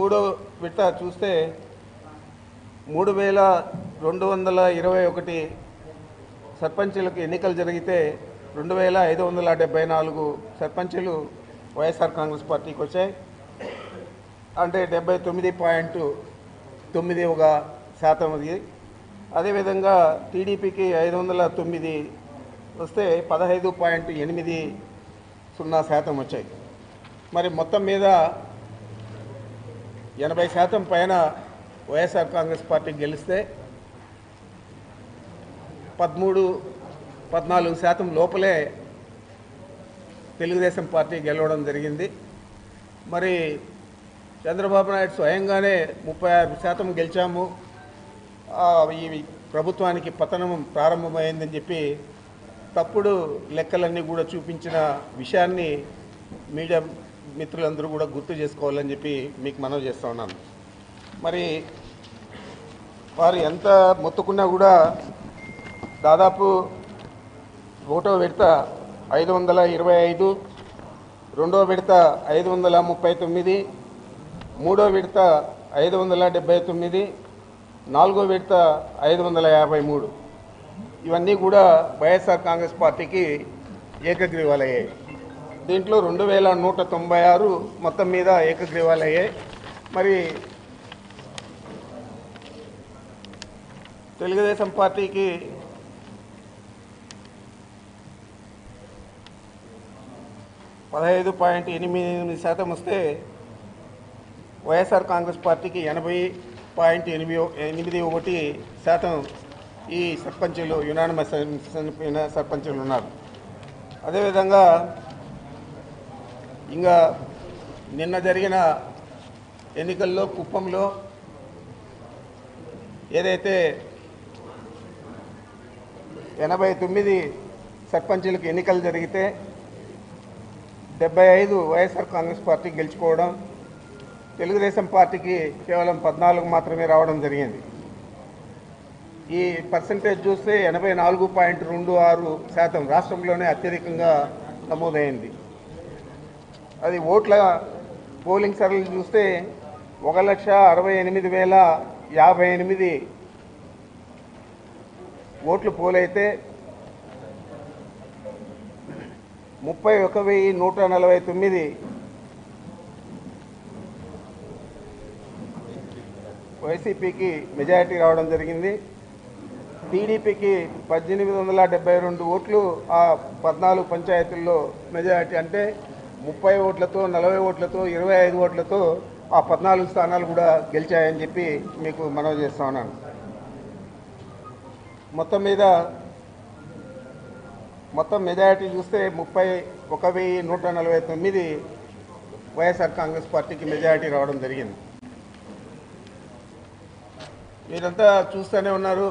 మూడో విడత చూస్తే 3221 సర్పంచులకు ఎన్నికలు జరిగితే 2574 సర్పంచులు వైఎస్ఆర్ కాంగ్రెస్ పార్టీకి వచ్చాయి. అంటే 79.91% అది. అదేవిధంగా టీడీపీకి 509 వస్తే 15.80% వచ్చాయి. మరి మొత్తం మీద 80% పైన వైఎస్ఆర్ కాంగ్రెస్ పార్టీ గెలిస్తే 13-14% లోపలే తెలుగుదేశం పార్టీ గెలవడం జరిగింది. మరి చంద్రబాబు నాయుడు స్వయంగానే 36% గెలిచాము, ఈ ప్రభుత్వానికి పతనం ప్రారంభమైందని చెప్పి తప్పుడు లెక్కలన్నీ కూడా చూపించిన విషయాన్ని మీడియా మిత్రులందరూ కూడా గుర్తు చేసుకోవాలని చెప్పి మీకు మనవి చేస్తూ ఉన్నాను. మరి వారు ఎంత మొత్తుకున్నా కూడా దాదాపు ఒకటో విడత 525, రెండో విడత 539, మూడో విడత 579, నాలుగో విడత 553 ఇవన్నీ కూడా వైఎస్ఆర్ కాంగ్రెస్ పార్టీకి ఏకగ్రీవాలయ్యాయి. దీంట్లో 2196 మొత్తం మీద ఏకగ్రీవాలయ్యాయి. మరి తెలుగుదేశం పార్టీకి 15.88% వస్తే వైఎస్ఆర్ కాంగ్రెస్ పార్టీకి 80.81% ఈ సర్పంచులు యునానిమస్ సర్పంచులు ఉన్నారు. అదేవిధంగా ఇంకా నిన్న జరిగిన ఎన్నికల్లో కుప్పంలో ఏదైతే 89 సర్పంచులకు ఎన్నికలు జరిగితే 75 వైఎస్ఆర్ కాంగ్రెస్ పార్టీ గెలుచుకోవడం, తెలుగుదేశం పార్టీకి కేవలం 14 మాత్రమే రావడం జరిగింది. ఈ పర్సంటేజ్ చూస్తే 84.26% రాష్ట్రంలోనే అత్యధికంగా నమోదైంది. అది ఓట్ల పోలింగ్ సరళి చూస్తే 1,68,058 ఓట్లు పోలైతే 31,149 వైసీపీకి మెజారిటీ రావడం జరిగింది. టీడీపీకి 1872 ఓట్లు ఆ 14 పంచాయతీల్లో మెజారిటీ, అంటే 30 ఓట్లతో, 40 ఓట్లతో, 25 ఓట్లతో ఆ 14 స్థానాలు కూడా గెలిచాయని చెప్పి మీకు మనవి చేస్తా ఉన్నాను. మొత్తం మెజారిటీ చూస్తే 31,149 వైఎస్ఆర్ కాంగ్రెస్ పార్టీకి మెజారిటీ రావడం జరిగింది. మీరంతా చూస్తూనే ఉన్నారు,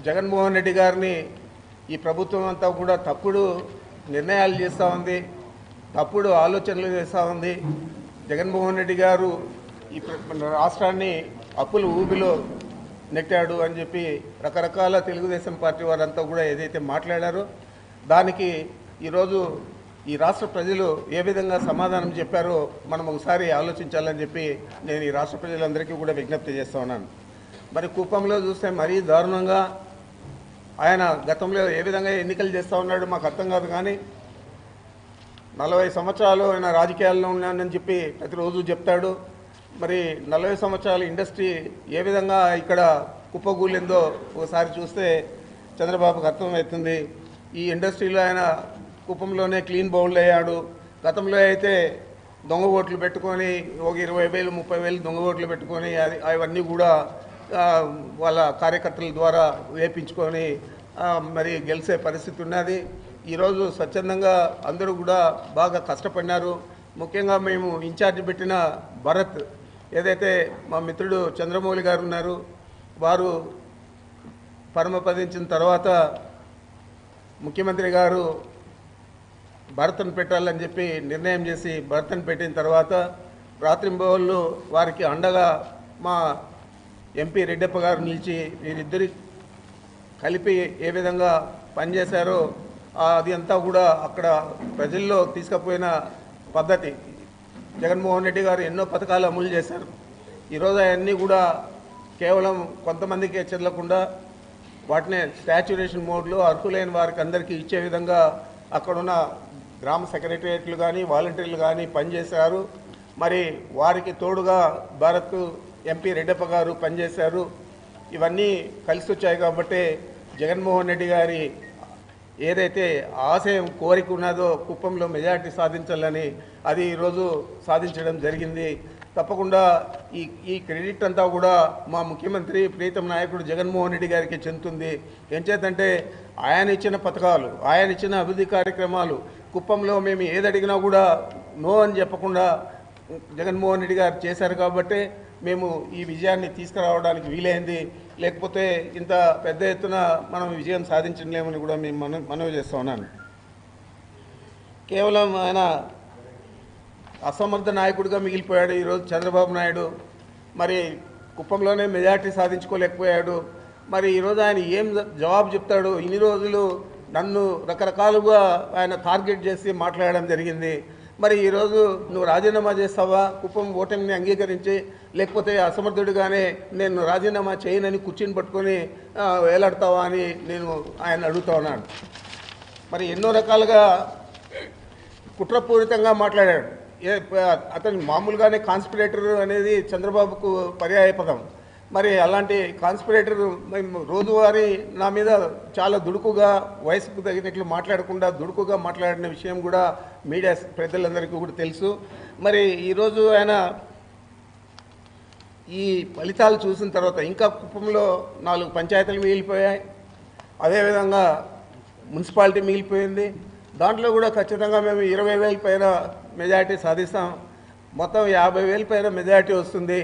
జగన్మోహన్ రెడ్డి గారిని ఈ ప్రభుత్వం అంతా కూడా తప్పుడు నిర్ణయాలు చేస్తూ ఉంది, తప్పుడు ఆలోచనలు చేస్తూ ఉంది. జగన్మోహన్ రెడ్డి గారు ఈ రాష్ట్రాన్ని అప్పుల ఊబిలో నెట్టాడు అని చెప్పి రకరకాల తెలుగుదేశం పార్టీ వారంతా కూడా ఏదైతే మాట్లాడారో దానికి ఈరోజు ఈ రాష్ట్ర ప్రజలు ఏ విధంగా సమాధానం చెప్పారో మనం ఒకసారి ఆలోచించాలని చెప్పి నేను ఈ రాష్ట్ర ప్రజలందరికీ కూడా విజ్ఞప్తి చేస్తూ ఉన్నాను. మరి కుప్పంలో చూస్తే మరీ దారుణంగా ఆయన గతంలో ఏ విధంగా ఎన్నికలు చేస్తూ ఉన్నాడు మాకు అర్థం కాదు. కానీ 40 సంవత్సరాలు ఆయన రాజకీయాల్లో ఉన్నానని చెప్పి ప్రతిరోజు చెప్తాడు. మరి 40 సంవత్సరాల ఇండస్ట్రీ ఏ విధంగా ఇక్కడ కుప్పగూలిందో ఒకసారి చూస్తే చంద్రబాబుకు అర్థమవుతుంది. ఈ ఇండస్ట్రీలో ఆయన కుప్పంలోనే క్లీన్ బౌల్డ్ అయ్యాడు. గతంలో అయితే దొంగ ఓట్లు పెట్టుకొని ఒక 20,000, 30,000 దొంగ ఓట్లు పెట్టుకొని అవన్నీ కూడా వాళ్ళ కార్యకర్తల ద్వారా వేపించుకొని మరి గెలిచే పరిస్థితి ఉన్నది. ఈరోజు స్వచ్ఛందంగా అందరూ కూడా బాగా కష్టపడినారు. ముఖ్యంగా మేము ఇన్ఛార్జ్ పెట్టిన భరత్, ఏదైతే మా మిత్రుడు చంద్రమౌళి గారు ఉన్నారు, వారు పరమపదించిన తర్వాత ముఖ్యమంత్రి గారు భరత్ను పెట్టాలని చెప్పి నిర్ణయం చేసి భరత్ను పెట్టిన తర్వాత రాత్రింబవళ్ళు వారికి అండగా మా ఎంపీ రెడ్డప్ప గారు నిలిచి వీరిద్దరి కలిపి ఏ విధంగా పనిచేశారో అది అంతా కూడా అక్కడ ప్రజల్లో తీసుకుపోయిన పద్ధతి. జగన్మోహన్ రెడ్డి గారు ఎన్నో పథకాలు అమలు చేశారు. ఈరోజు అవన్నీ కూడా కేవలం కొంతమందికే చెల్లకుండా వాటిని స్టాచ్యురేషన్ మోడ్లో అర్హులైన వారికి అందరికీ ఇచ్చే విధంగా అక్కడున్న గ్రామ సెక్రటరియట్లు కానీ వాలంటీర్లు కానీ పనిచేశారు. మరి వారికి తోడుగా భారత్ ఎంపీ రెడ్డప్ప గారు పనిచేశారు. ఇవన్నీ కలిసి వచ్చాయి కాబట్టి జగన్మోహన్ రెడ్డి గారి ఏదైతే ఆశయం కోరిక ఉన్నదో కుప్పంలో మెజారిటీ సాధించాలని అది ఈరోజు సాధించడం జరిగింది. తప్పకుండా ఈ క్రెడిట్ అంతా కూడా మా ముఖ్యమంత్రి ప్రీతం నాయకుడు జగన్మోహన్ రెడ్డి గారికి చెందుతుంది. ఏం చేతంటే ఆయన ఇచ్చిన పథకాలు, ఆయన ఇచ్చిన అభివృద్ధి కార్యక్రమాలు కుప్పంలో మేము ఏదడిగినా కూడా నో అని చెప్పకుండా జగన్మోహన్ రెడ్డి గారు చేశారు కాబట్టి మేము ఈ విజయాన్ని తీసుకురావడానికి వీలైంది. లేకపోతే ఇంత పెద్ద ఎత్తున మనం విజయం సాధించలేమని కూడా మేము మనవి చేస్తూ ఉన్నాను. కేవలం ఆయన అసమర్థ నాయకుడిగా మిగిలిపోయాడు ఈరోజు చంద్రబాబు నాయుడు. మరి కుప్పంలోనే మెజార్టీ సాధించుకోలేకపోయాడు. మరి ఈరోజు ఆయన ఏం జవాబు చెప్తాడు? ఇన్ని రోజులు నన్ను రకరకాలుగా ఆయన టార్గెట్ చేసి మాట్లాడడం జరిగింది. మరి ఈరోజు నువ్వు రాజీనామా చేస్తావా కుప్పం ఓటమిని అంగీకరించి, లేకపోతే అసమర్థుడిగానే నేను రాజీనామా చేయనని కుర్చీని పట్టుకొని వేలాడతావా అని నేను ఆయన అడుగుతా ఉన్నాను. మరి ఎన్నో రకాలుగా కుట్రపూరితంగా మాట్లాడాడు. అతను మామూలుగానే కాన్స్పిరేటర్ అనేది చంద్రబాబుకు పర్యాయ పదం. మరి అలాంటి కాన్స్పిరేటర్ రోజువారీ నా మీద చాలా దుడుకుగా వయసుకు తగినట్లు మాట్లాడకుండా దుడుకుగా మాట్లాడిన విషయం కూడా మీడియా ప్రజలందరికీ కూడా తెలుసు. మరి ఈరోజు ఆయన ఈ ఫలితాలు చూసిన తర్వాత ఇంకా కుప్పంలో 4 పంచాయతీలు మిగిలిపోయాయి, అదేవిధంగా మున్సిపాలిటీ మిగిలిపోయింది. దాంట్లో కూడా ఖచ్చితంగా మేము 20,000 పైన మెజారిటీ సాధిస్తాం. మొత్తం 50,000 పైన మెజారిటీ వస్తుంది.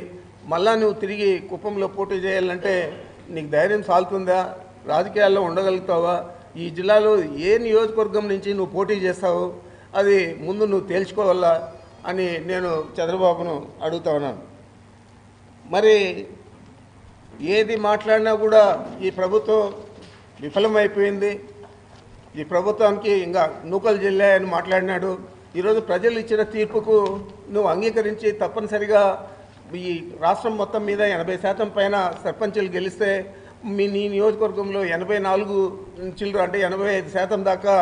మళ్ళా నువ్వు తిరిగి కుప్పంలో పోటీ చేయాలంటే నీకు ధైర్యం సాలుతుందా? రాజకీయాల్లో ఉండగలుగుతావా? ఈ జిల్లాలో ఏ నియోజకవర్గం నుంచి నువ్వు పోటీ చేస్తావు అది ముందు నువ్వు తేల్చుకోవాలా అని నేను చంద్రబాబును అడుగుతా ఉన్నాను. మరి ఏది మాట్లాడినా కూడా ఈ ప్రభుత్వం విఫలమైపోయింది. ఈ ప్రభుత్వానికి ఇంకా నూకలు జిల్లాయని మాట్లాడినాడు. ఈరోజు ప్రజలు ఇచ్చిన తీర్పుకు నువ్వు అంగీకరించి తప్పనిసరిగా ఈ రాష్ట్రం మొత్తం మీద 80% పైన సర్పంచులు గెలిస్తే నీ నియోజకవర్గంలో 84 చిల్లర అంటే 85% దాకా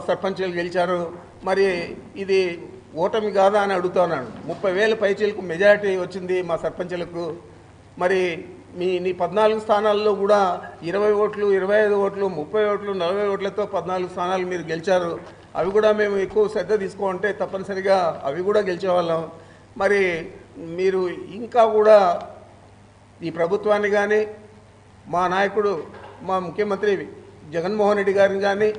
సర్పంచులు గెలిచారు. మరి ఇది ఓటమి కాదా అని అడుగుతున్నాను. 30,000 పైచీలకు మెజారిటీ వచ్చింది మా సర్పంచులకు. మరి నీ 14 స్థానాల్లో కూడా 20 ఓట్లు, 25 ఓట్లు, 30 ఓట్లు, 40 ఓట్లతో 14 స్థానాలు మీరు గెలిచారు. అవి కూడా మేము ఎక్కువ శ్రద్ధ తీసుకోమంటే తప్పనిసరిగా అవి కూడా గెలిచేవాళ్ళం. మరి మీరు ఇంకా కూడా ఈ ప్రభుత్వాన్ని కానీ మా నాయకుడు మా ముఖ్యమంత్రి జగన్మోహన్ రెడ్డి గారిని కానీ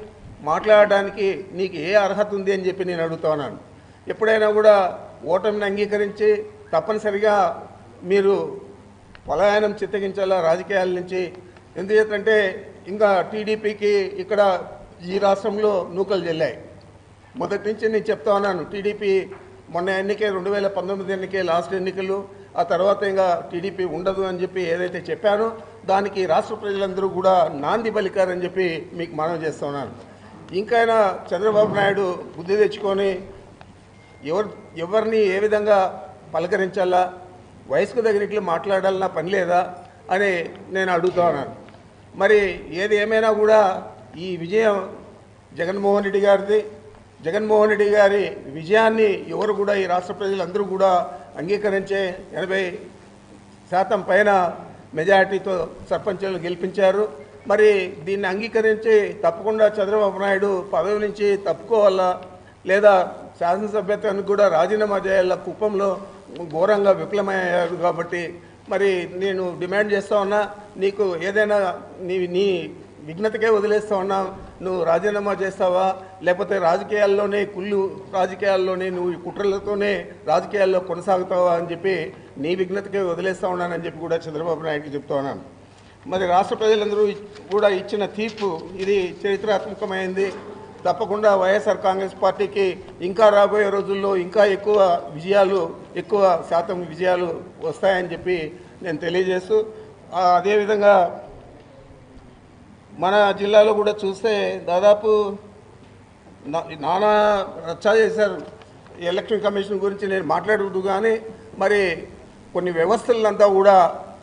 మాట్లాడడానికి నీకు ఏ అర్హత ఉంది అని చెప్పి నేను అడుగుతున్నాను. ఎప్పుడైనా కూడా ఓటమిని అంగీకరించి తప్పనిసరిగా మీరు పలాయనం చిత్తగించాలా రాజకీయాల నుంచి. ఎందుకంటే ఇంకా టీడీపీకి ఇక్కడ ఈ రాష్ట్రంలో నూకలు చెల్లాయి. మొదటి నుంచి నేను చెప్తా ఉన్నాను, టీడీపీ మొన్న ఎన్నికే 2019 ఎన్నికే లాస్ట్ ఎన్నికలు, ఆ తర్వాత ఇంకా టీడీపీ ఉండదు అని చెప్పి ఏదైతే చెప్పానో దానికి రాష్ట్ర ప్రజలందరూ కూడా నాంది పలికారని చెప్పి మీకు మనవి చేస్తున్నాను. ఇంకైనా చంద్రబాబు నాయుడు బుద్ధి తెచ్చుకొని ఎవరిని ఏ విధంగా పలకరించాలా, వయసుకు తగినట్లు మాట్లాడాలన్నా పని లేదా అని నేను అడుగుతా ఉన్నాను. మరి ఏది ఏమైనా కూడా ఈ విజయం జగన్మోహన్ రెడ్డి గారిది. జగన్మోహన్ రెడ్డి గారి విజయాన్ని ఎవరు కూడా ఈ రాష్ట్ర ప్రజలందరూ కూడా అంగీకరించే 80% పైన మెజారిటీతో సర్పంచులను గెలిపించారు. మరి దీన్ని అంగీకరించి తప్పకుండా చంద్రబాబు నాయుడు పదవి నుంచి తప్పుకోవాలా, లేదా శాసనసభ్యత్వానికి కూడా రాజీనామా చేయాలా. కుప్పంలో ఘోరంగా విఫలమయ్యారు కాబట్టి మరి నేను డిమాండ్ చేస్తా ఉన్నా, నీకు ఏదైనా నీ విఘ్నతకే వదిలేస్తా ఉన్నా, నువ్వు రాజీనామా చేస్తావా లేకపోతే రాజకీయాల్లోనే నువ్వు కుట్రలతోనే రాజకీయాల్లో కొనసాగుతావా అని చెప్పి నీ విఘ్నతకే వదిలేస్తా ఉన్నానని చెప్పి కూడా చంద్రబాబు నాయుడుకి చెప్తా ఉన్నాను. మరి రాష్ట్ర ప్రజలందరూ కూడా ఇచ్చిన తీర్పు ఇది చరిత్రాత్మకమైంది. తప్పకుండా వైఎస్ఆర్ కాంగ్రెస్ పార్టీకి ఇంకా రాబోయే రోజుల్లో ఇంకా ఎక్కువ శాతం విజయాలు వస్తాయని చెప్పి నేను తెలియజేస్తూ, అదేవిధంగా మన జిల్లాలో కూడా చూస్తే దాదాపు నానా రచ్చ చేశారు. ఎలక్షన్ కమిషన్ గురించి నేను మాట్లాడుతూ కానీ మరి కొన్ని వ్యవస్థలంతా కూడా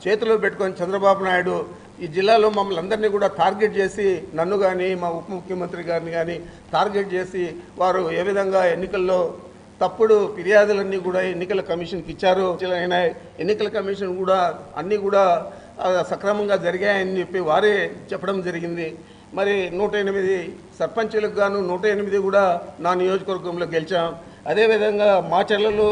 చేతిలో పెట్టుకొని చంద్రబాబు నాయుడు ఈ జిల్లాలో మమ్మల్ని అందరినీ కూడా టార్గెట్ చేసి నన్ను కానీ మా ఉప ముఖ్యమంత్రి గారిని కానీ టార్గెట్ చేసి వారు ఏ విధంగా ఎన్నికల్లో తప్పుడు ఫిర్యాదులన్నీ కూడా ఎన్నికల కమిషన్కి ఇచ్చారు. అయినా ఎన్నికల కమిషన్ కూడా అన్నీ కూడా సక్రమంగా జరిగాయని చెప్పి వారే చెప్పడం జరిగింది. మరి 108 సర్పంచులకు గాను 108 కూడా నా నియోజకవర్గంలో గెలిచాం. అదేవిధంగా మాచర్లలో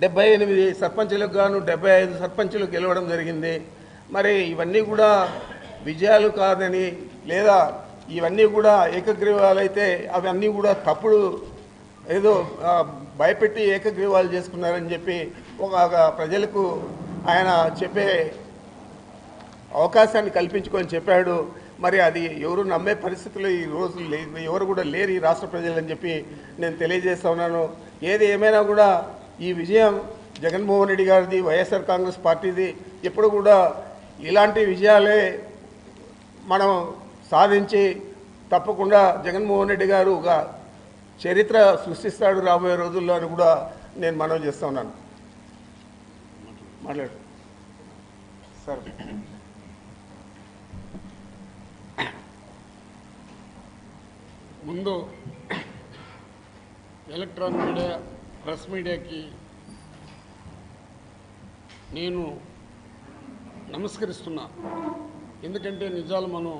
78 సర్పంచులకు గాను 75 సర్పంచులు గెలవడం జరిగింది. మరి ఇవన్నీ కూడా విజయాలు కాదని లేదా ఇవన్నీ కూడా ఏకగ్రీవాలైతే అవన్నీ కూడా తప్పుడు ఏదో భయపెట్టి ఏకగ్రీవాలు చేసుకున్నారని చెప్పి ఒక ప్రజలకు ఆయన చెప్పే అవకాశాన్ని కల్పించుకొని చెప్పాడు. మరి అది ఎవరు నమ్మే పరిస్థితుల్లో ఈ రోజు ఎవరు కూడా లేరు ఈ రాష్ట్ర ప్రజలని చెప్పి నేను తెలియజేస్తా ఉన్నాను. ఏది ఏమైనా కూడా ఈ విజయం జగన్మోహన్ రెడ్డి గారిది, వైఎస్ఆర్ కాంగ్రెస్ పార్టీది. ఎప్పుడు కూడా ఇలాంటి విజయాలే మనం సాధించి తప్పకుండా జగన్మోహన్ రెడ్డి గారు ఒక చరిత్ర సృష్టిస్తాడు రాబోయే రోజుల్లో అని కూడా నేను మనవి చేస్తూ ఉన్నాను. మాట్లాడు సార్. ముందు ఎలక్ట్రానిక్ మీడియా, ప్రెస్ మీడియాకి నేను నమస్కరిస్తున్నా. ఎందుకంటే నిజాలు మనం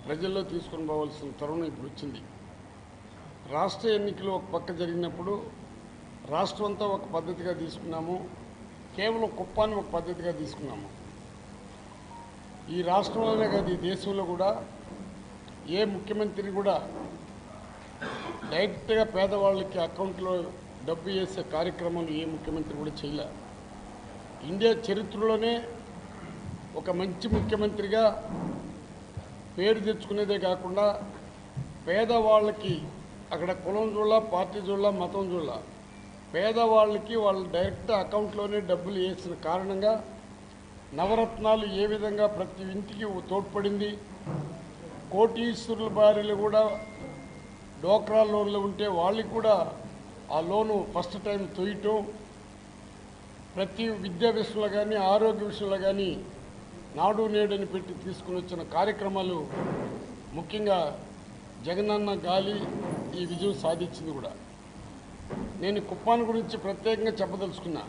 ప్రజల్లో తీసుకొని పోవాల్సిన తరుణం ఇప్పుడు వచ్చింది. రాష్ట్ర ఎన్నికలు ఒక పక్క జరిగినప్పుడు రాష్ట్రం అంతా ఒక పద్ధతిగా తీసుకున్నాము, కేవలం కుప్పాన్ని ఒక పద్ధతిగా తీసుకున్నాము. ఈ రాష్ట్రంలోనే కాదు, ఈ దేశంలో కూడా ఏ ముఖ్యమంత్రి కూడా డైరెక్ట్గా పేదవాళ్ళకి అకౌంట్లో డబ్బు వేసే కార్యక్రమాలు ఏ ముఖ్యమంత్రి కూడా చేయలే. ఇండియా చరిత్రలోనే ఒక మంచి ముఖ్యమంత్రిగా పేరు తెచ్చుకునేదే కాకుండా పేదవాళ్ళకి అక్కడ కులం చూడాల, పార్టీ చూడాల, మతం చూడాల, పేదవాళ్ళకి వాళ్ళు డైరెక్ట్ అకౌంట్లోనే డబ్బులు వేసిన కారణంగా నవరత్నాలు ఏ విధంగా ప్రతి ఇంటికి తోడ్పడింది. కోటీశ్వరుల భార్యలు కూడా డోక్రా లోన్లు ఉంటే వాళ్ళకి కూడా ఆ లోను ఫస్ట్ టైం తొయ్యటం, ప్రతి విద్యా విషయంలో కానీ ఆరోగ్య విషయంలో కానీ నాడు నేడని పెట్టి తీసుకుని వచ్చిన కార్యక్రమాలు ముఖ్యంగా జగనన్న గాలి ఈ విజయం సాధించింది కూడా. నేను కుప్పాన్ గురించి ప్రత్యేకంగా చెప్పదలుచుకున్నా.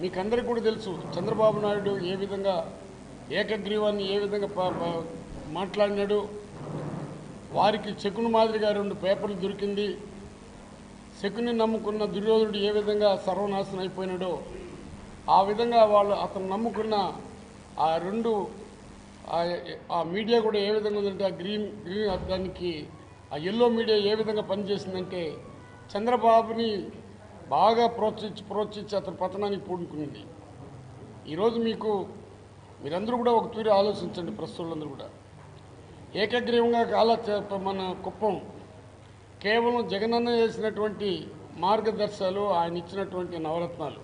మీకందరికీ కూడా తెలుసు చంద్రబాబు నాయుడు ఏ విధంగా ఏకగ్రీవాన్ని ఏ విధంగా మాట్లాడినాడు. వారికి శకుని మాదిరిగా 2 పేపర్లు దొరికింది. శకుని నమ్ముకున్న దుర్యోధనుడు ఏ విధంగా సర్వనాశనం అయిపోయినాడో ఆ విధంగా వాళ్ళు అతను నమ్ముకున్న ఆ 2 ఆ మీడియా కూడా ఏ విధంగా ఉందంటే ఆ గ్రీన్ దానికి ఆ ఎల్లో మీడియా ఏ విధంగా పనిచేసిందంటే చంద్రబాబుని బాగా ప్రోత్సహించి అతని పతనానికి పూనుకునింది. ఈరోజు మీరందరూ కూడా ఒక తూరి ఆలోచించండి. ప్రస్తుతులందరూ కూడా ఏకగ్రీవంగా మన కుప్పం కేవలం జగనన్న చేసినటువంటి మార్గదర్శకాలు, ఆయన ఇచ్చినటువంటి నవరత్నాలు,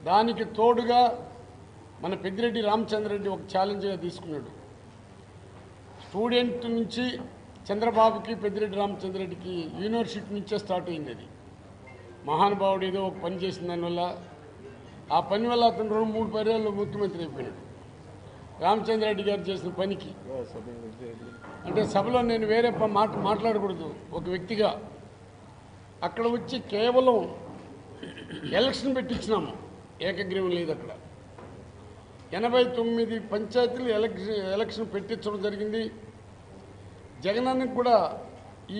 దానికి తోడుగా మన పెద్దిరెడ్డి రామచంద్రరెడ్డి ఒక ఛాలెంజ్గా తీసుకున్నాడు. స్టూడెంట్ నుంచి చంద్రబాబుకి పెద్దిరెడ్డి రామచంద్రరెడ్డికి యూనివర్సిటీ నుంచే స్టార్ట్ అయింది. అది మహానుభావుడు ఏదో ఒక పని చేసిన దానివల్ల ఆ పని వల్ల అతను 2-3 పర్యాలు ముఖ్యమంత్రి అయిపోయాడు. రామచంద్రరెడ్డి గారు చేసిన పనికి అంటే సభలో నేను వేరే మాట్లాడకూడదు. ఒక వ్యక్తిగా అక్కడ వచ్చి కేవలం ఎలక్షన్ పెట్టించినాము, ఏకగ్రీవం లేదు. అక్కడ 89 పంచాయతీలు ఎలక్షన్ పెట్టించడం జరిగింది. జగనన్నకు కూడా ఈ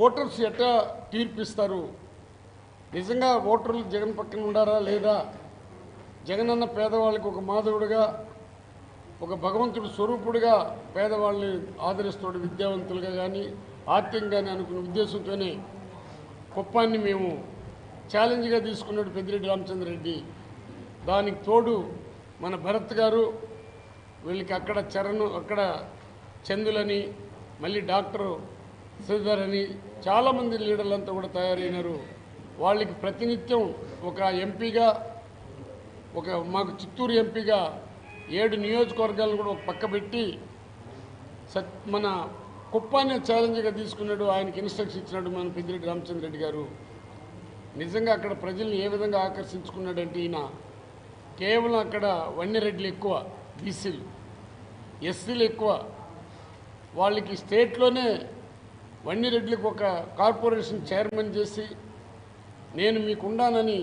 ఓటర్స్ ఎట్లా తీర్పిస్తారు, నిజంగా ఓటర్లు జగన్ పక్కన ఉండారా లేదా, జగనన్న పేదవాళ్ళకి ఒక మాధవుడిగా ఒక భగవంతుడు స్వరూపుడుగా పేదవాళ్ళని ఆదరిస్తాడు, విద్యావంతులుగా కానీ ఆర్థికంగా కానీ అనుకున్న ఉద్దేశంతోనే కుప్పాన్ని మేము ఛాలెంజ్గా తీసుకున్నాడు పెద్దిరెడ్డి రామచంద్రరెడ్డి. దానికి తోడు మన భరత్ గారు వీళ్ళకి అక్కడ అక్కడ చందులని, మళ్ళీ డాక్టర్ శ్రీధర్ అని చాలామంది లీడర్లంతా కూడా తయారైనారు. వాళ్ళకి ప్రతినిత్యం ఒక ఎంపీగా, మాకు చిత్తూరు ఎంపీగా 7 నియోజకవర్గాలను కూడా ఒక పక్క పెట్టి మన కుప్పాన్ని ఛాలెంజ్గా తీసుకున్నాడు. ఆయనకి ఇన్స్ట్రక్షన్ ఇచ్చినాడు మన పెద్దిరెడ్డి రామచంద్రరెడ్డి గారు. నిజంగా అక్కడ ప్రజల్ని ఏ విధంగా ఆకర్షించుకున్నాడంటే ఈయన కేవలం అక్కడ వన్యరెడ్లు ఎక్కువ, బీసీలు, ఎస్సీలు ఎక్కువ. వాళ్ళకి స్టేట్లోనే వన్యరెడ్లకు ఒక కార్పొరేషన్ చైర్మన్ చేసి నేను మీకుండానని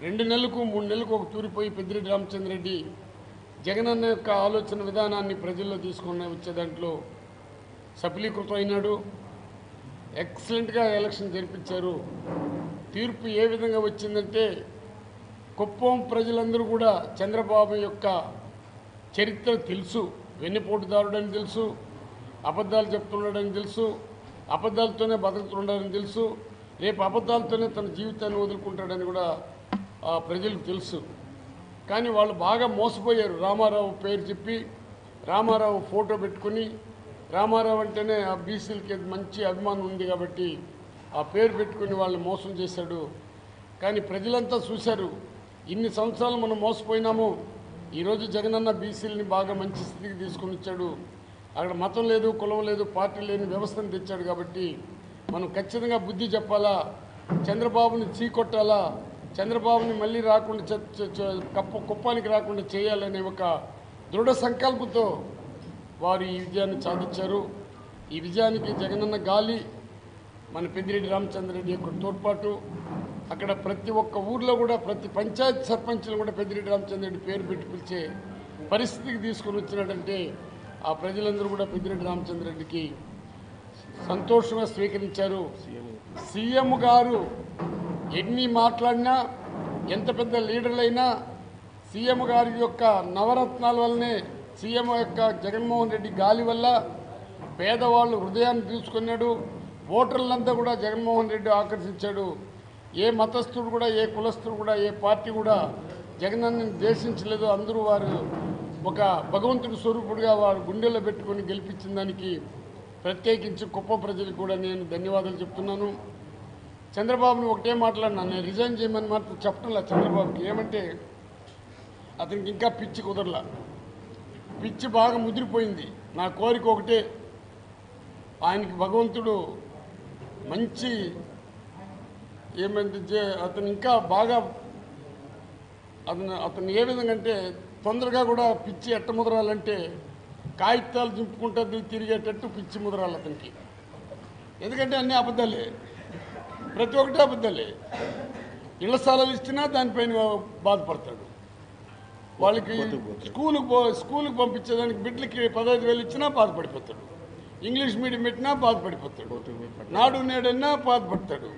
2 నెలలకు 3 నెలలకు ఒక తూరిపోయి పెద్దిరెడ్డి రామచంద్రరెడ్డి జగనన్న యొక్క ఆలోచన విధానాన్ని ప్రజల్లో తీసుకుని వచ్చే దాంట్లో సఫలీకృతం అయినాడు. ఎక్సలెంట్గా ఎలక్షన్ జరిపించారు. తీర్పు ఏ విధంగా వచ్చిందంటే కుప్పం ప్రజలందరూ కూడా చంద్రబాబు యొక్క చరిత్ర తెలుసు. వెన్నుపోటుదారుడని తెలుసు, అబద్ధాలు చెప్తున్నాడని తెలుసు, అబద్ధాలతోనే బతుకుతున్నాడని తెలుసు, రేపు అబద్ధాలతోనే తన జీవితాన్ని వదులుకుంటాడని కూడా ప్రజలకు తెలుసు. కానీ వాళ్ళు బాగా మోసపోయారు. రామారావు పేరు చెప్పి రామారావు ఫోటో పెట్టుకుని, రామారావు అంటేనే ఆ బీసీలకి మంచి అభిమానం ఉంది కాబట్టి ఆ పేరు పెట్టుకుని వాళ్ళని మోసం చేశాడు. కానీ ప్రజలంతా చూశారు, ఇన్ని సంవత్సరాలు మనం మోసపోయినాము. ఈరోజు జగనన్న బీసీలని బాగా మంచి స్థితికి తీసుకుని వచ్చాడు. అక్కడ మతం లేదు, కులం లేదు, పార్టీ లేని వ్యవస్థను తెచ్చాడు. కాబట్టి మనం ఖచ్చితంగా బుద్ధి చెప్పాలా, చంద్రబాబుని చీకొట్టాలా, చంద్రబాబుని మళ్ళీ రాకుండా కుప్పానికి రాకుండా చేయాలనే ఒక దృఢ సంకల్పంతో వారు ఈ విజయాన్ని సాధించారు. ఈ విజయానికి జగనన్న గాలి, మన పెద్దిరెడ్డి రామచంద్రరెడ్డి యొక్క తోడ్పాటు. అక్కడ ప్రతి ఒక్క ఊర్లో కూడా ప్రతి పంచాయతీ సర్పంచ్లు కూడా పెద్దిరెడ్డి రామచంద్రరెడ్డి పేరు పెట్టి పిలిచే పరిస్థితికి తీసుకుని వచ్చినాడంటే ఆ ప్రజలందరూ కూడా పెద్దిరెడ్డి రామచంద్రరెడ్డికి సంతోషంగా స్వీకరించారు. సీఎం గారు ఎన్ని మాట్లాడినా, ఎంత పెద్ద లీడర్లైనా సీఎం గారి యొక్క నవరత్నాల వల్లనే, సీఎం యొక్క జగన్మోహన్ రెడ్డి గాలి వల్ల పేదవాళ్ళు హృదయాన్ని తీసుకున్నాడు. ఓటర్లంతా కూడా జగన్మోహన్ రెడ్డి ఆకర్షించాడు. ఏ మతస్థుడు కూడా, ఏ కులస్థుడు కూడా, ఏ పార్టీ కూడా జగనన్నని ద్వేషించలేదు. అందరూ వారు ఒక భగవంతుడి స్వరూపుడుగా వారు గుండెల్లో పెట్టుకొని గెలిపించిన దానికి ప్రత్యేకించి కుప్ప ప్రజలకు కూడా నేను ధన్యవాదాలు చెప్తున్నాను. చంద్రబాబుని ఒకటే మాట్లాడినా, నేను రిజైన్ చేయమని మాత్రం చెప్పడంలా చంద్రబాబుకి. ఏమంటే అతనికి ఇంకా పిచ్చి కుదరలా, పిచ్చి బాగా ముదిరిపోయింది. నా కోరిక ఒకటే, ఆయనకి భగవంతుడు మంచి ఏమంటే అతను ఇంకా బాగా అతను ఏ విధంగా అంటే తొందరగా కూడా పిచ్చి ఎట్ట ముదరాలంటే కాగితాలు దింపుకుంటుంది తిరిగేటట్టు పిచ్చి ముదరాలి అతనికి. ఎందుకంటే అన్నీ అబద్ధాలే, ప్రతి ఒక్కటి అబద్ధాలే. ఇళ్ల స్థలాలు ఇచ్చినా దానిపైన బాధపడతాడు. వాళ్ళకి స్కూలుకు పంపించేదానికి బిడ్డలకి 15,000 ఇచ్చినా బాధపడిపోతాడు. ఇంగ్లీష్ మీడియం పెట్టినా బాధపడిపోతాడు. నాడు నేడన్నా బాధపడతాడు.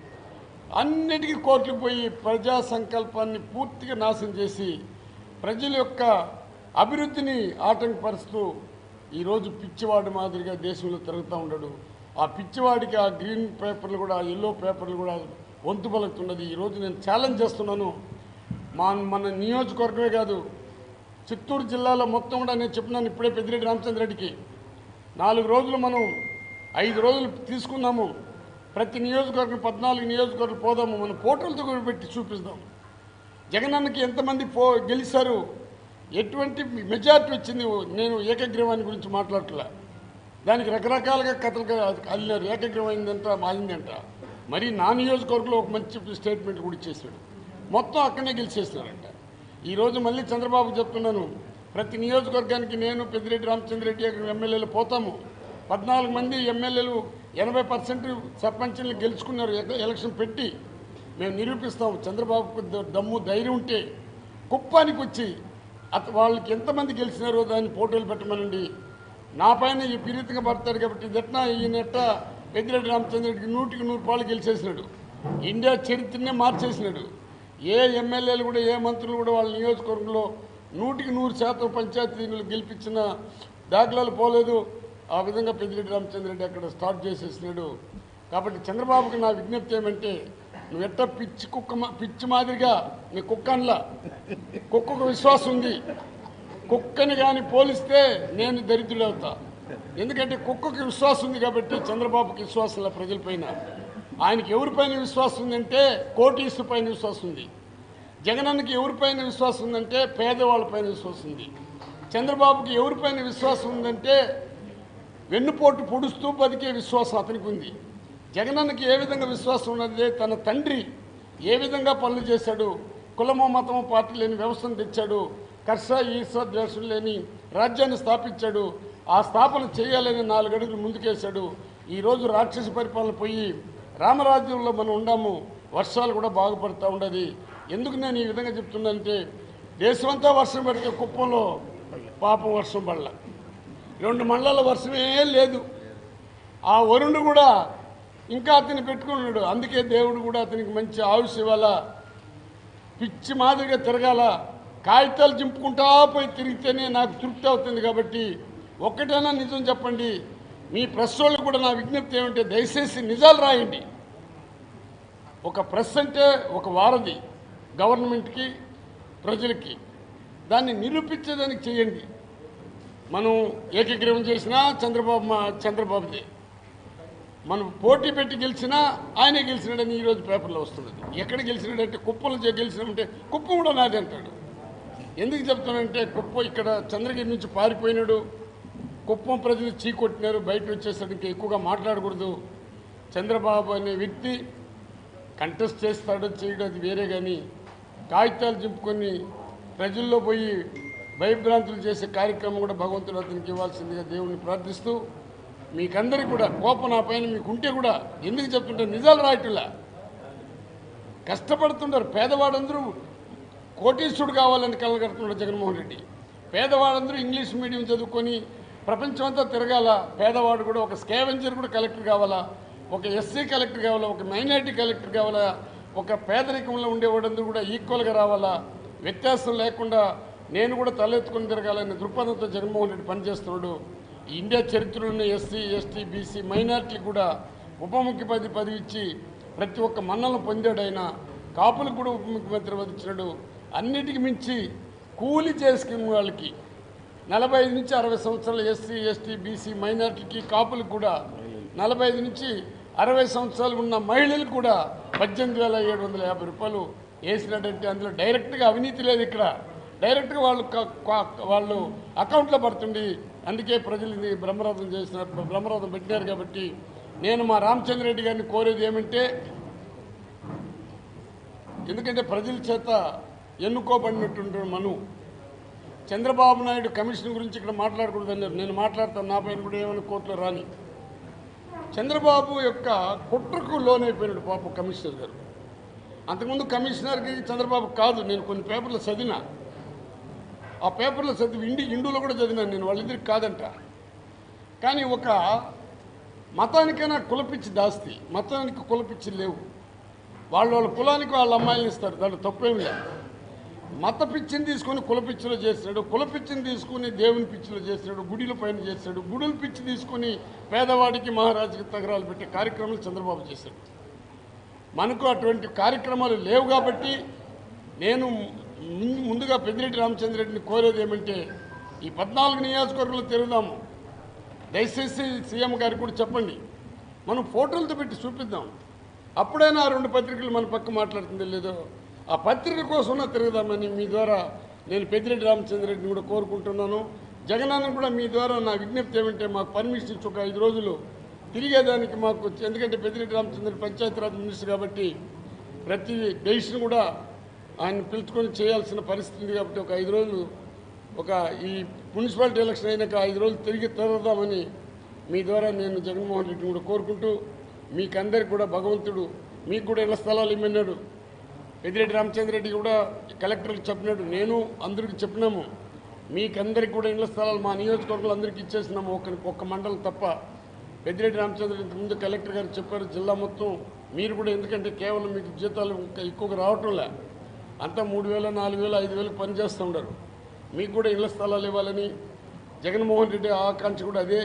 అన్నిటికీ కోర్టుకు పోయి ప్రజా సంకల్పాన్ని పూర్తిగా నాశనం చేసి ప్రజల యొక్క అభివృద్ధిని ఆటంకపరుస్తూ ఈరోజు పిచ్చివాడి మాదిరిగా దేశంలో తిరుగుతూ ఉన్నాడు. ఆ పిచ్చివాడికి ఆ గ్రీన్ పేపర్లు కూడా, ఆ ఎల్లో పేపర్లు కూడా వంతు పలుకుతున్నది. ఈరోజు నేను ఛాలెంజ్ చేస్తున్నాను. మన నియోజకవర్గమే కాదు, చిత్తూరు జిల్లాలో మొత్తం కూడా నేను చెప్పినాను ఇప్పుడే పెద్దిరెడ్డి రామచంద్రరెడ్డికి. 4 రోజులు మనం 5 రోజులు తీసుకున్నాము. ప్రతి నియోజకవర్గం 14 నియోజకవర్గాలు పోదాము. మనం పోటర్లతో కూడా పెట్టి చూపిస్తాం. జగనన్నకి ఎంతమంది గెలిచారు, ఎటువంటి మెజార్టీ వచ్చింది. నేను ఏకగ్రీవాన్ని గురించి మాట్లాడట్లా, దానికి రకరకాలుగా కథలు అల్లినారు. ఏకగ్రీవం అయిందంట. మరి నా నియోజకవర్గంలో ఒక మంచి స్టేట్మెంట్ కూడా ఇచ్చేసాడు. మొత్తం అక్కడనే గెలిచేస్తున్నారంట. ఈరోజు మళ్ళీ చంద్రబాబు చెప్తున్నాను, ప్రతి నియోజకవర్గానికి నేను పెద్దిరెడ్డి రామచంద్రరెడ్డి ఎమ్మెల్యేలు పోతాము. 14 మంది ఎమ్మెల్యేలు 80% సర్పంచ్ని గెలుచుకున్నారు. ఎలక్షన్ పెట్టి మేము నిరూపిస్తాము. చంద్రబాబుకు దమ్ము ధైర్యం ఉంటే కుప్పానికి వచ్చి వాళ్ళకి ఎంతమంది గెలిచినారో దాన్ని ఫోటోలు పెట్టమనండి. నా పైన ఈ పీడితంగా పడతాడు కాబట్టి ఇదెట్నా ఈయనెట్ట పెద్దిరెడ్డి రామచంద్రరెడ్డికి 100కి 100 పాలు గెలిచేసినాడు. ఇండియా చరిత్రనే మార్చేసినాడు. ఏ ఎమ్మెల్యేలు కూడా, ఏ మంత్రులు కూడా వాళ్ళ నియోజకవర్గంలో 100కి 100% పంచాయతీలు గెలిపించిన దాఖలాలు పోలేదు. ఆ విధంగా పెద్దిరెడ్డి రామచంద్రరెడ్డి అక్కడ స్టార్ట్ చేసేసినాడు. కాబట్టి చంద్రబాబుకి నా విజ్ఞప్తి ఏమంటే, నువ్వు ఎట్ట పిచ్చి మాదిరిగా నీ కుక్కన్లా, కుక్కకు విశ్వాసం ఉంది. కుక్కని కానీ పోలిస్తే నేను దరిద్రుడవుతా. ఎందుకంటే కుక్కకి విశ్వాసం ఉంది కాబట్టి చంద్రబాబుకి విశ్వాసం ప్రజలపైన. ఆయనకి ఎవరిపైన విశ్వాసం ఉందంటే కోటీసు పైన విశ్వాసం ఉంది. జగనన్నకి ఎవరిపైన విశ్వాసం ఉందంటే పేదవాళ్ళపైన విశ్వాసం ఉంది. చంద్రబాబుకి ఎవరిపైన విశ్వాసం ఉందంటే వెన్నుపోటు పొడుస్తూ బతికే విశ్వాసం అతనికి ఉంది. జగనన్నకి ఏ విధంగా విశ్వాసం ఉన్నది, తన తండ్రి ఏ విధంగా పనులు చేశాడు, కులమో మతమో పార్టీ లేని వ్యవస్థను తెచ్చాడు, ఈర్ష్య ద్వేషం లేని రాజ్యాన్ని స్థాపించాడు. ఆ స్థాపన చేయాలని 4 అడుగులు ముందుకేశాడు. ఈరోజు రాక్షస పరిపాలన పోయి రామరాజ్యంలో మనం ఉండాము, వర్షాలు కూడా బాగుపడుతూ ఉండదు. ఎందుకు నేను ఈ విధంగా చెప్తున్నానంటే, దేశమంతా వర్షం పడితే కుప్పంలో పాపం వర్షం పడల, 2 మండలాల వర్షమే లేదు. ఆ వరుణుడు కూడా ఇంకా అతన్ని పెట్టుకున్నాడు. అందుకే దేవుడు కూడా అతనికి మంచి ఆయుష్ ఇవ్వాల, పిచ్చి మాదిరిగా తిరగాల, కాగితాలు చింపుకుంటా పోయి తిరిగితేనే నాకు తృప్తి అవుతుంది. కాబట్టి ఒక్కటైనా నిజం చెప్పండి. మీ ప్రెస్ వాళ్ళకు కూడా నా విజ్ఞప్తి ఏమంటే, దయచేసి నిజాలు రాయండి. ఒక ప్రెస్ అంటే ఒక వారధి గవర్నమెంట్కి, ప్రజలకి. దాన్ని నిరూపించేదానికి చేయండి. మనం ఏకగ్రీవం చేసినా చంద్రబాబుదే, మనం పోటీ పెట్టి గెలిచినా ఆయనే గెలిచినాడని ఈరోజు పేపర్లో వస్తున్నది. ఎక్కడ గెలిచినాడంటే కుప్పలు గెలిచినామంటే కుప్పం కూడా నాది అంటాడు. ఎందుకు చెప్తానంటే, కుప్పం ఇక్కడ చంద్రగిరి నుంచి పారిపోయినాడు, కుప్పం ప్రజలు చీకొట్టినారు, బయట వచ్చేసరికి ఇంకా ఎక్కువగా మాట్లాడకూడదు. చంద్రబాబు అనే వ్యక్తి కంటెస్ట్ చేస్తాడో చేయడం అది వేరే, కానీ కాగితాలు చింపుకొని ప్రజల్లో పోయి భయభ్రాంతులు చేసే కార్యక్రమం కూడా భగవంతుడు అతనికి ఇవ్వాల్సిందిగా దేవుణ్ణి ప్రార్థిస్తూ, మీకందరికీ కూడా కోపం నా పైన మీకుంటే కూడా ఎందుకు చెప్తుంటే, నిజాలు రాయటంలా కష్టపడుతుంటారు. పేదవాడందరూ కోటీశ్వరుడు కావాలని కలగడుతున్నాడు జగన్మోహన్ రెడ్డి. పేదవాడందరూ ఇంగ్లీష్ మీడియం చదువుకొని ప్రపంచం అంతా తిరగాల. పేదవాడు కూడా ఒక స్కావెంజర్ కూడా కలెక్టర్ కావాలా, ఒక ఎస్సీ కలెక్టర్ కావాలా, ఒక మైనారిటీ కలెక్టర్ కావాలా, ఒక పేదరికంలో ఉండేవాడందరూ కూడా ఈక్వల్గా రావాలా, వ్యత్యాసం లేకుండా నేను కూడా తలెత్తుకొని తిరగాలనే దృక్పథంతో జగన్మోహన్ రెడ్డి పనిచేస్తున్నాడు. ఈ ఇండియా చరిత్రలోనే ఎస్సీ, ఎస్టీ, బీసీ, మైనారిటీలకు కూడా ఉప ముఖ్యమంత్రి పదవి ఇచ్చి ప్రతి ఒక్క మన్నలను పొందాడు. ఆయన కాపులకు కూడా ఉప ముఖ్యమంత్రి పదవి ఇచ్చినాడు. అన్నిటికి మించి కూలి చేసుకున్న వాళ్ళకి 45 నుంచి 60 సంవత్సరాలు, ఎస్సీ, ఎస్టీ, బీసీ, మైనారిటీకి, కాపులకు కూడా 45 నుంచి 60 సంవత్సరాలు ఉన్న మహిళలకు కూడా 18,750 రూపాయలు వేసినట్టంటే అందులో డైరెక్ట్గా అవినీతి లేదు. ఇక్కడ డైరెక్ట్గా వాళ్ళు అకౌంట్లో పడుతుంది. అందుకే ప్రజలు ఇది బ్రహ్మరథం పెట్టినారు. కాబట్టి నేను మా రామచంద్రరెడ్డి గారిని కోరేది ఏమంటే, ఎందుకంటే ప్రజల చేత ఎన్నుకోబడినటువంటి మనం చంద్రబాబు నాయుడు కమిషన్ గురించి ఇక్కడ మాట్లాడకూడదన్నారు. నేను మాట్లాడతాను, నా పైన కూడా ఏమైనా కోర్టులో రాని. చంద్రబాబు యొక్క కుట్రకు లోనైపోయినాడు పాపం కమిషనర్ గారు. అంతకుముందు కమిషనర్కి చంద్రబాబు కాదు, నేను కొన్ని పేపర్లు చదివినా, ఆ పేపర్లో చదివి ఇండులో కూడా చదివినాను నేను, వాళ్ళిద్దరికి కాదంట. కానీ ఒక మతానికైనా కులపిచ్చి దాస్తి, మతానికి కులపిచ్చి లేవు. వాళ్ళ కులానికి వాళ్ళ అమ్మాయిని ఇస్తారు, దాంట్లో తప్పేమి లేదు. మత పిచ్చిని తీసుకొని కులపిచ్చిలో చేస్తాడు, కులపిచ్చిని తీసుకుని దేవుని పిచ్చిలో చేస్తాడు, గుడిల పైన చేస్తాడు, గుడుల పిచ్చి తీసుకొని పేదవాడికి మహారాజుకి తగరాలు పెట్టే కార్యక్రమాలు చంద్రబాబు చేశాడు. మనకు అటువంటి కార్యక్రమాలు లేవు. కాబట్టి నేను ముందుగా పెద్దిరెడ్డి రామచంద్రరెడ్డిని కోరేది ఏమంటే, ఈ 14 నియోజకవర్గంలో తిరుగుదాము. దయచేసి సీఎం గారికి కూడా చెప్పండి, మనం ఫోటోలతో పెట్టి చూపిద్దాం. అప్పుడైనా 2 పత్రికలు మన పక్క మాట్లాడుతుందో లేదో, ఆ పత్రిక కోసం తిరుగుదామని మీ ద్వారా నేను పెద్దిరెడ్డి రామచంద్రరెడ్డిని కూడా కోరుకుంటున్నాను. జగనన్న కూడా మీ ద్వారా నా విజ్ఞప్తి ఏమంటే, మాకు పర్మిషన్ ఇచ్చి ఒక 5 రోజులు తిరిగేదానికి మాకు, ఎందుకంటే పెద్దిరెడ్డి రామచంద్రరెడ్డి పంచాయతీరాజ్ మినిస్టర్ కాబట్టి ప్రతి డెసిషన్ కూడా ఆయన పిలుచుకొని చేయాల్సిన పరిస్థితి ఉంది. కాబట్టి ఒక 5 రోజులు, ఈ మున్సిపాలిటీ ఎలక్షన్ అయినాక 5 రోజులు తిరిగి తిరుగుదామని మీ ద్వారా నేను జగన్మోహన్ రెడ్డిని కూడా కోరుకుంటూ, మీకందరికి కూడా భగవంతుడు మీకు కూడా ఇళ్ల స్థలాలు ఇమ్మన్నాడు. పెద్దిరెడ్డి రామచంద్రరెడ్డి కూడా కలెక్టర్కి చెప్పినాడు, నేను అందరికీ చెప్పినాము, మీకందరికి కూడా ఇళ్ల స్థలాలు మా నియోజకవర్గంలో అందరికీ ఇచ్చేసినాము, ఒక్క మండలం తప్ప. పెద్దిరెడ్డి రామచంద్రరెడ్డి ముందు కలెక్టర్ గారు చెప్పారు, జిల్లా మొత్తం మీరు కూడా, ఎందుకంటే కేవలం మీకు జీతాలు ఎక్కువగా రావటంలే, అంతా 3,000, 4,000, 5,000 పనిచేస్తూ ఉండరు. మీకు కూడా ఇళ్ల స్థలాలు ఇవ్వాలని జగన్మోహన్ రెడ్డి ఆకాంక్ష కూడా అదే.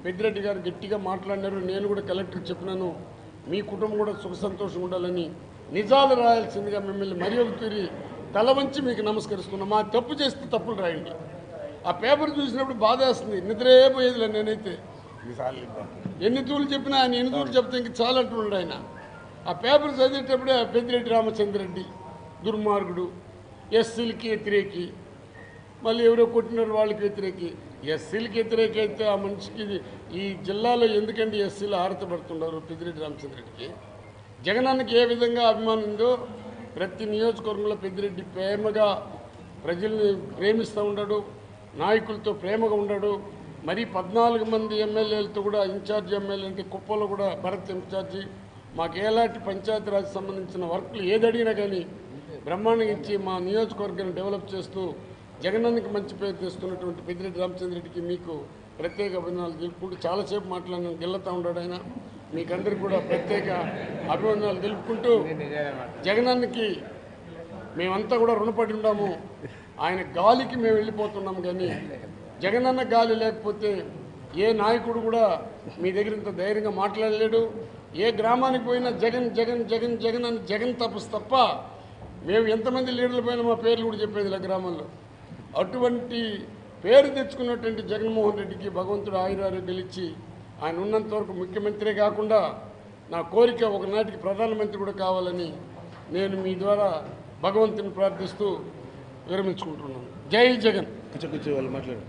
పెద్దిరెడ్డి గారు గట్టిగా మాట్లాడినారు, నేను కూడా కలెక్టర్కి చెప్పినాను, మీ కుటుంబం కూడా సుఖ సంతోషం ఉండాలని. నిజాలు రాయాల్సిందిగా మిమ్మల్ని మరి ఒక తీరి తల వంచి మీకు నమస్కరిస్తున్నాం. మా తప్పు చేస్తే తప్పులు రాయండి. ఆ పేపర్ చూసినప్పుడు బాధ వేస్తుంది, నిద్రేపోయేదిలే. నేనైతే ఎన్ని తూలు చెప్పినా ఆయన ఎన్ని తూలు చెప్తే ఇంక చాలా అంటున్నాడు ఆయన. ఆ పేపర్ చదివేటప్పుడే పెద్దిరెడ్డి రామచంద్రరెడ్డి దుర్మార్గుడు, ఎస్సీలకి వ్యతిరేకి, మళ్ళీ ఎవరో కొట్టినారు వాళ్ళకి వ్యతిరేకి. ఎస్సీలకి వ్యతిరేక అయితే ఆ మనిషికి ఈ జిల్లాలో ఎందుకంటే ఎస్సీలు ఆరతపడుతున్నారు. పెద్దిరెడ్డి రామచంద్రరెడ్డికి జగనన్నకి ఏ విధంగా అభిమానం ఉందో ప్రతి నియోజకవర్గంలో పెద్దిరెడ్డి ప్రేమగా ప్రజల్ని ప్రేమిస్తూ ఉన్నాడు, నాయకులతో ప్రేమగా ఉన్నాడు. మరి 14 మంది ఎమ్మెల్యేలతో కూడా ఇన్ఛార్జ్ ఎమ్మెల్యే అంటే కుప్పలో కూడా భరత్ ఇన్ఛార్జి, మాకు ఎలాంటి పంచాయతీరాజ్ సంబంధించిన వర్క్లు ఏది అడిగినా కానీ బ్రహ్మాండంగా ఇచ్చి మా నియోజకవర్గాన్ని డెవలప్ చేస్తూ జగనన్నకి మంచి పేరు తెస్తున్నటువంటి పెద్దిరెడ్డి రామచంద్రెడ్డికి మీకు ప్రత్యేక అభినందనలు తెలుపుకుంటూ చాలాసేపు మాట్లాడిన గెలుతూ ఉన్నాడు ఆయన. మీకందరికీ కూడా ప్రత్యేక అభినందనలు తెలుపుకుంటూ జగనన్నకి మేమంతా కూడా రుణపడి ఉన్నాము. ఆయన గాలికి మేము వెళ్ళిపోతున్నాము, కానీ జగనన్న గాలి లేకపోతే ఏ నాయకుడు కూడా మీ దగ్గర ఇంత ధైర్యంగా మాట్లాడలేడు. ఏ గ్రామానికి పోయినా జగన్ జగన్ జగన్ జగన్ అని జగన్ తపస్సు తప్ప మేము ఎంతమంది లీడర్ల పైన మా పేర్లు కూడా చెప్పేది ఇలా గ్రామంలో. అటువంటి పేరు తెచ్చుకున్నటువంటి జగన్మోహన్ రెడ్డికి భగవంతుడు ఆయురారోగ్యాలు ఇచ్చి ఆయన ఉన్నంత వరకు ముఖ్యమంత్రే కాకుండా నా కోరిక ఒకనాటికి ప్రధానమంత్రి కూడా కావాలని నేను మీ ద్వారా భగవంతుని ప్రార్థిస్తూ విరమించుకుంటున్నాను. జై జగన్. కూర్చో వాళ్ళు మాట్లాడు.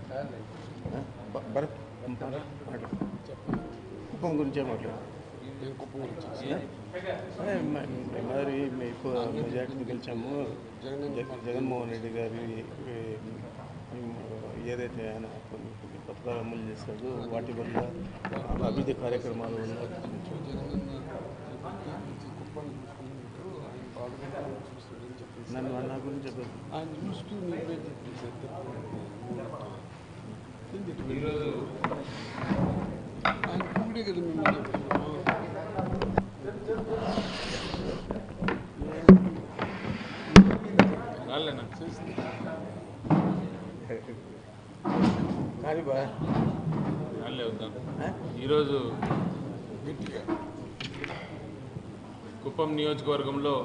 భరత్ కుప్పం గురించే మాట్లాడు. నేను కుప్పం గురించి మరి ఎక్కువ మెజార్టీని గెలిచాము. జగన్మోహన్ రెడ్డి గారి ఏదైతే ఆయన కొన్ని పథకాలు అమలు చేస్తాడో వాటి వల్ల అభివృద్ధి కార్యక్రమాల వల్ల నన్ను నా గురించి చెప్పారు. ఆయన చూస్తూ ఆయన కూడే కదా మిమ్మల్ని కానీ బా ఈరోజు కుప్పం నియోజకవర్గంలో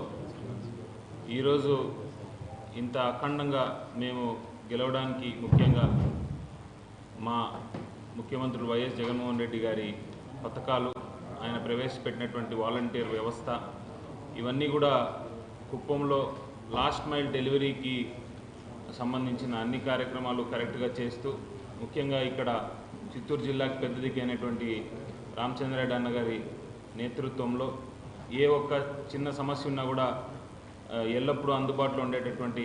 ఈరోజు ఇంత అఖండంగా మేము గెలవడానికి ముఖ్యంగా మా ముఖ్యమంత్రులు వైఎస్ జగన్మోహన్ రెడ్డి గారి పథకాలు, ఆయన ప్రవేశపెట్టినటువంటి వాలంటీర్ వ్యవస్థ, ఇవన్నీ కూడా కుప్పంలో లాస్ట్ మైల్ డెలివరీకి సంబంధించిన అన్ని కార్యక్రమాలు కరెక్ట్గా చేస్తూ, ముఖ్యంగా ఇక్కడ చిత్తూరు జిల్లాకి పెద్ద దిక్కైనటువంటి రామచంద్రరెడ్డి అన్నగారి నేతృత్వంలో ఏ ఒక్క చిన్న సమస్య ఉన్నా కూడా ఎల్లప్పుడూ అందుబాటులో ఉండేటటువంటి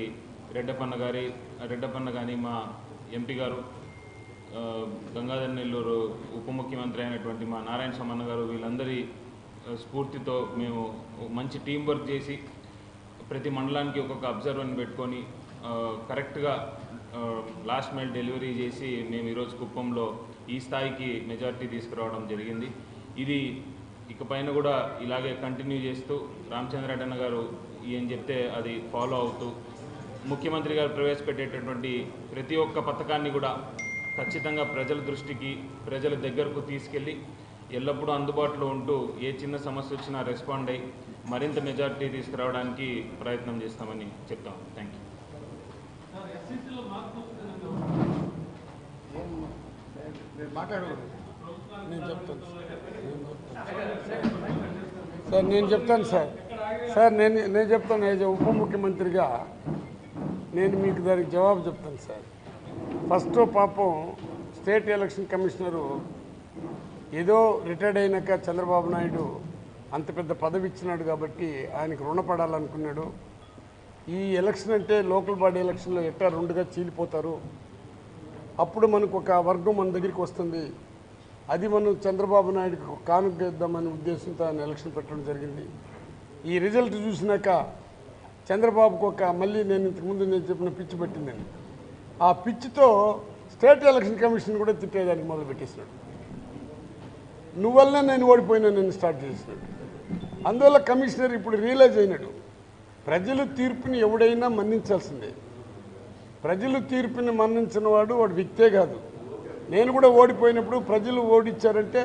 రెడ్డప్పన్న కానీ మా ఎంపీ గారు, గంగాధర్ నెల్లూరు ఉప ముఖ్యమంత్రి అయినటువంటి మా నారాయణ స్వామి గారు, వీళ్ళందరి స్ఫూర్తితో మేము మంచి టీం వర్క్ చేసి ప్రతి మండలానికి ఒక్కొక్క అబ్జర్వర్ని పెట్టుకొని కరెక్ట్గా లాస్ట్ మైల్ డెలివరీ చేసి మేము ఈరోజు కుప్పంలో ఈ స్థాయికి మెజారిటీ తీసుకురావడం జరిగింది. ఇది ఇకపైన కూడా ఇలాగే కంటిన్యూ చేస్తూ రామచంద్రరెడ్డి అన్న గారు ఏం చెప్తే అది ఫాలో అవుతూ ముఖ్యమంత్రి గారు ప్రవేశపెట్టేటటువంటి ప్రతి ఒక్క పథకాన్ని కూడా ఖచ్చితంగా ప్రజల దృష్టికి, ప్రజల దగ్గరకు తీసుకెళ్ళి ఎల్లప్పుడూ అందుబాటులో ఉంటూ ఏ చిన్న సమస్య వచ్చినా రెస్పాండ్ అయ్యి మరింత మెజారిటీ తీసుకురావడానికి ప్రయత్నం చేస్తామని చెప్తాం. Thank you. నేను చెప్తాను సార్ నేను చెప్తాను యాజ్ ఉప ముఖ్యమంత్రిగా నేను మీకు దానికి జవాబు చెప్తాను సార్. ఫస్ట్ పాపం స్టేట్ ఎలక్షన్ కమిషనరు ఏదో రిటైర్డ్ అయినాక చంద్రబాబు నాయుడు అంత పెద్ద పదవి ఇచ్చినాడు కాబట్టి ఆయనకు రుణపడాలనుకున్నాడు. ఈ ఎలక్షన్ అంటే లోకల్ బాడీ ఎలక్షన్లో ఎట్టా రెండుగా చీలిపోతారు, అప్పుడు మనకు ఒక వర్గం మన దగ్గరికి వస్తుంది, అది మనం చంద్రబాబు నాయుడుకి కానుక ఇద్దామనే ఉద్దేశంతో ఆయన ఎలక్షన్ పెట్టడం జరిగింది. ఈ రిజల్ట్ చూసినాక చంద్రబాబుకు మళ్ళీ నేను ఇంతకుముందు నేను చెప్పిన పిచ్చి పెట్టిందని, ఆ పిచ్చితో స్టేట్ ఎలక్షన్ కమిషన్ కూడా తిట్టేదానికి మొదలుపెట్టేసినాడు. నువ్వల్లనే నేను ఓడిపోయినా నేను స్టార్ట్ చేసినాడు. అందువల్ల కమిషనర్ ఇప్పుడు రియలైజ్ అయినాడు, ప్రజలు తీర్పుని ఎవడైనా మన్నించాల్సిందే. ప్రజలు తీర్పుని మన్నించిన వాడు వ్యక్తే కాదు. నేను కూడా ఓడిపోయినప్పుడు ప్రజలు ఓడిచ్చారంటే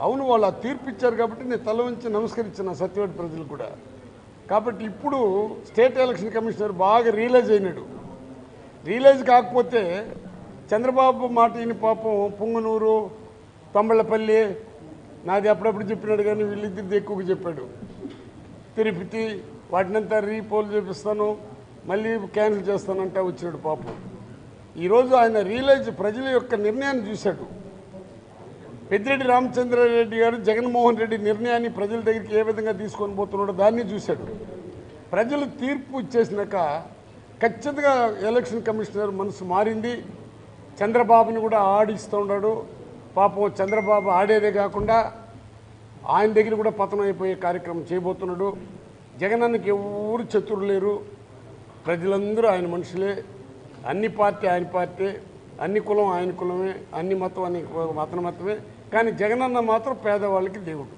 అవును వాళ్ళు ఆ తీర్పు ఇచ్చారు కాబట్టి నేను తల వంచి నమస్కరించిన సత్యవాడి ప్రజలు కూడా. కాబట్టి ఇప్పుడు స్టేట్ ఎలక్షన్ కమిషనర్ బాగా రియలైజ్ అయినాడు. రియలైజ్ కాకపోతే చంద్రబాబు మాట ఈయన పాపం పుంగనూరు, తొంబళ్ళపల్లి నాది అప్పుడప్పుడు చెప్పినాడు, కానీ వీళ్ళిద్దరిది ఎక్కువగా చెప్పాడు. తిరుపతి వాటినంతా రీపోల్ చేపిస్తాను, మళ్ళీ క్యాన్సిల్ చేస్తానంటే వచ్చినాడు పాపం. ఈరోజు ఆయన రియలైజ్ ప్రజల యొక్క నిర్ణయాన్ని చూశాడు. పెద్దిరెడ్డి రామచంద్రారెడ్డి గారు జగన్మోహన్ రెడ్డి నిర్ణయాన్ని ప్రజల దగ్గరికి ఏ విధంగా తీసుకొని పోతున్నాడో దాన్ని చూశాడు. ప్రజలు తీర్పు ఇచ్చేసినాక ఖచ్చితంగా ఎలక్షన్ కమిషనర్ మనసు మారింది. చంద్రబాబుని కూడా ఆడిస్తూ ఉన్నాడు. పాపం చంద్రబాబు ఆడేదే కాకుండా ఆయన దగ్గర కూడా పతనం అయిపోయే కార్యక్రమం చేయబోతున్నాడు. జగనన్నకి ఎవరు శత్రువులు లేరు, ప్రజలందరూ ఆయన మనుషులే, అన్ని పార్టీ ఆయన పార్టీ, అన్ని కులం ఆయన కులమే, అన్ని మతం అతని మతమే. కానీ జగనన్న మాత్రం పేదవాళ్ళకి దేవుడు.